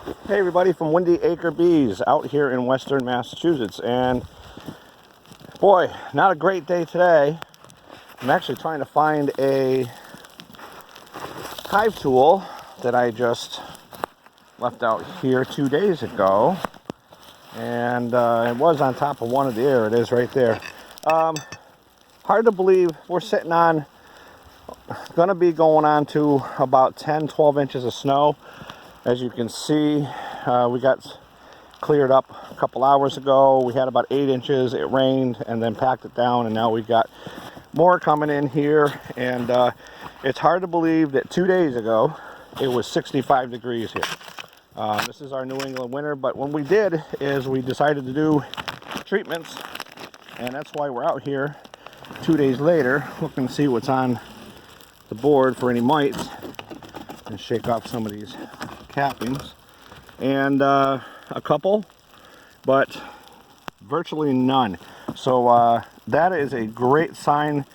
Hey everybody, from Windy Acre Bees out here in western Massachusetts, and boy, not a great day today. I'm actually trying to find a hive tool that I just left out here 2 days ago, and it was on top of one of the air. It is right there. Hard to believe we're sitting on, gonna be going on to about 10-12 inches of snow. As you can see, we got cleared up a couple hours ago. We had about 8 inches. It rained and then packed it down, and now we got more coming in here. And it's hard to believe that 2 days ago it was 65 degrees here. This is our New England winter, but what we did is we decided to do treatments, and that's why we're out here 2 days later looking to see what's on the board for any mites and shake off some of these cappings. And a couple, but virtually none. So that is a great sign,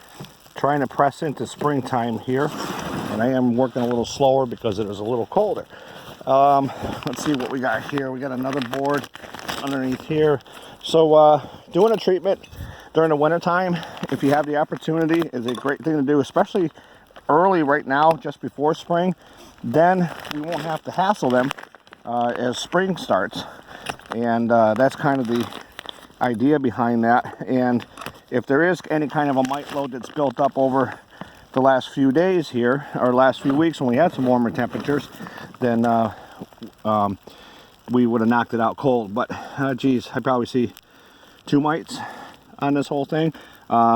trying to press into springtime here. And I am working a little slower because it is a little colder. Let's see what we got here. We got another board underneath here. So doing a treatment during the winter time, if you have the opportunity, is a great thing to do, especially early right now, just before spring. Then we won't have to hassle them as spring starts, and that's kind of the idea behind that. And if there is any kind of a mite load that's built up over the last few days here, or last few weeks when we had some warmer temperatures, then we would have knocked it out cold. But geez, I probably see 2 mites on this whole thing.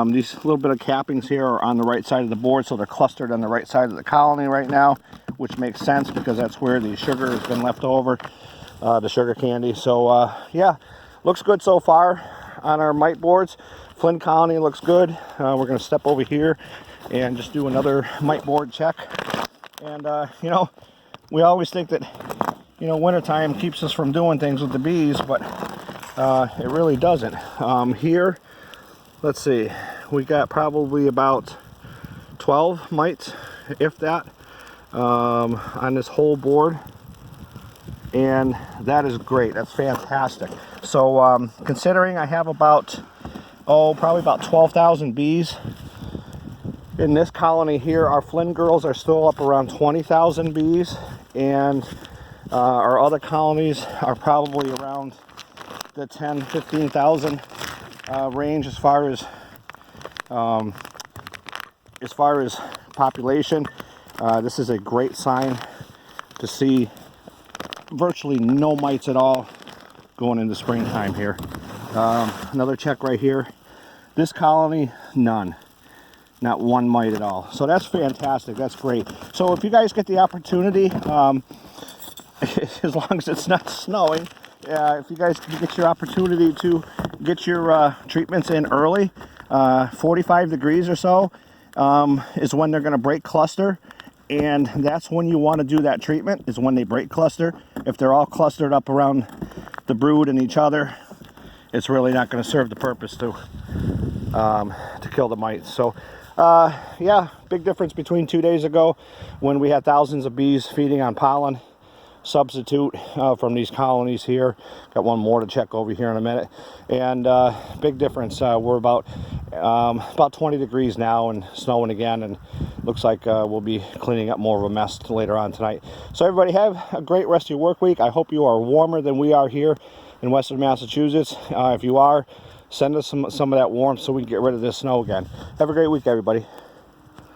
These little bit of cappings here are on the right side of the board, so they're clustered on the right side of the colony right now, which makes sense because that's where the sugar has been left over, the sugar candy. So yeah, looks good so far on our mite boards. Flynn colony looks good. We're going to step over here and just do another mite board check. And you know, we always think that, you know, wintertime keeps us from doing things with the bees, but it really doesn't. Here, let's see, we got probably about 12 mites, if that, on this whole board, and that is great. That's fantastic. So considering I have about, probably about 12,000 bees in this colony here, our Flynn girls are still up around 20,000 bees, and our other colonies are probably around the 10-15,000 range as far as population. This is a great sign to see virtually no mites at all going into springtime here. Another check right here. This colony, none. Not one mite at all. So that's fantastic. That's great. So if you guys get the opportunity, as long as it's not snowing, if you guys get your opportunity to get your treatments in early, 45 degrees or so is when they're going to break cluster, and that's when you want to do that treatment, is when they break cluster. If they're all clustered up around the brood and each other, it's really not going to serve the purpose to kill the mites. So yeah, big difference between 2 days ago when we had thousands of bees feeding on pollen substitute from these colonies here. Got one more to check over here in a minute, and big difference. We're about 20 degrees now and snowing again, and looks like we'll be cleaning up more of a mess later on tonight. So everybody, have a great rest of your work week. I hope you are warmer than we are here in western Massachusetts. If you are, send us some of that warmth so we can get rid of this snow again. Have a great week, everybody.